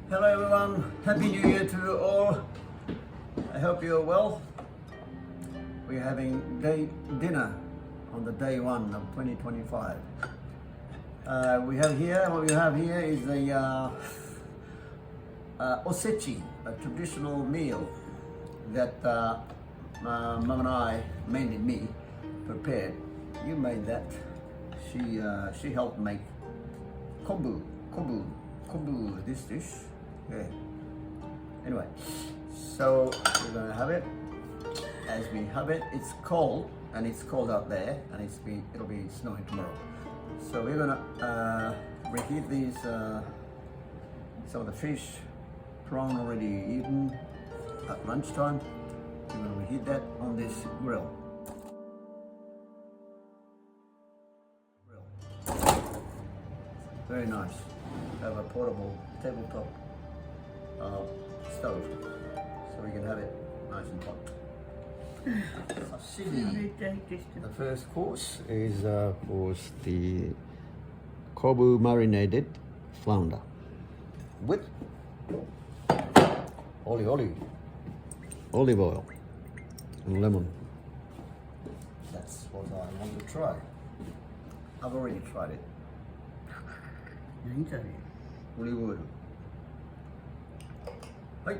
Hello everyone, Happy New Year to you all. I hope you're well. We're having dinner on the day one of 2025. What we have here is a osechi, a traditional meal that Mum and I, mainly me, prepared. You made that. She helped make kombu, this dish. Yeah. Anyway, so we're gonna have it. As we have it, it's cold, and it's cold out there, and it'll be snowing tomorrow. So we're gonna reheat these. Some of the fish, prawn already eaten at lunchtime. We're gonna reheat that on this grill. Very nice. Have a portable tabletop stove, so we can have it nice and hot. Sashimi. The first course is of course the kobu marinated flounder with olive oil and lemon. That's what I want to try. I've already tried it. 何それオリーブオイル。はい。い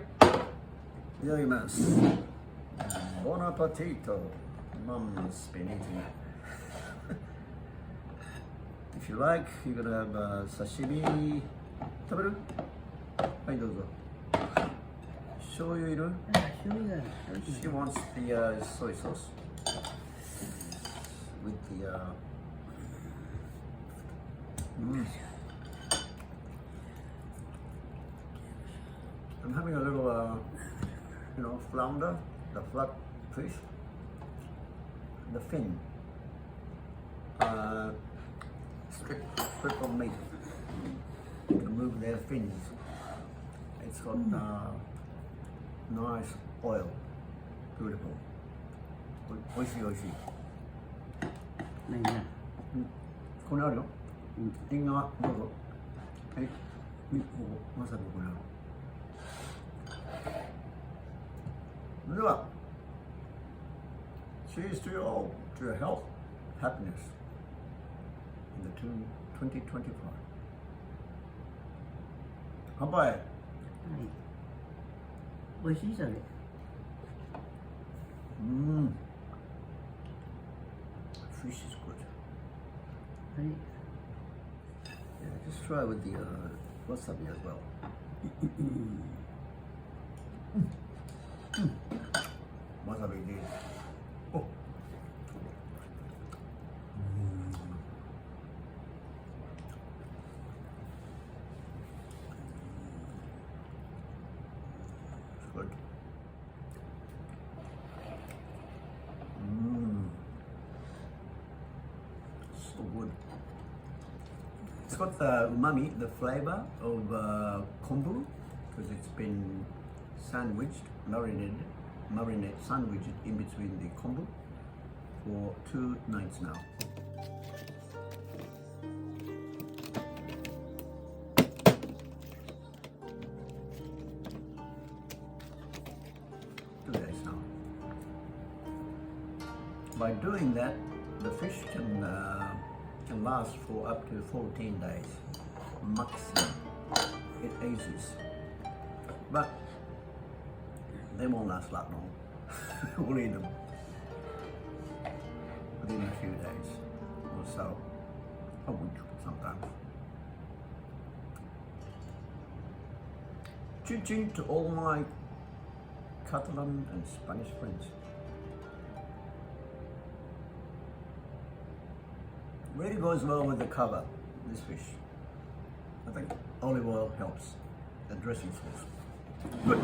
ただきます。ボナパティト。Mum's been eating it. If you like, you're gonna have sashimi. 食べる？はい、どうぞ。醤油いる？醤油が She wants the soy sauce with the I'm having a little, flounder, the flat fish, the fin, strip of meat to remove their fins. It's got nice oil, beautiful. Oishi. 何がここにあるよ。リンゴはどうぞ。はい。わさびここにある。それでは、cheers to you all, to your health, happiness in the 2025. 乾杯。はい。美味しいそれ。Fish is good. はい。Yeah, just try with the wasabi as well. Wasabi is oh. It's good. So good. It's got the umami, the flavor of kombu, because it's been sandwiched in between the kombu for 2 nights now. By doing that, the fish can last for up to 14 days maximum. It ages, but they won't last that long. We'll eat them within a few days or so, a week sometimes. Chin to all my Catalan and Spanish friends. Really goes well with the cover, this fish. I think olive oil helps, the dressing sauce. Good.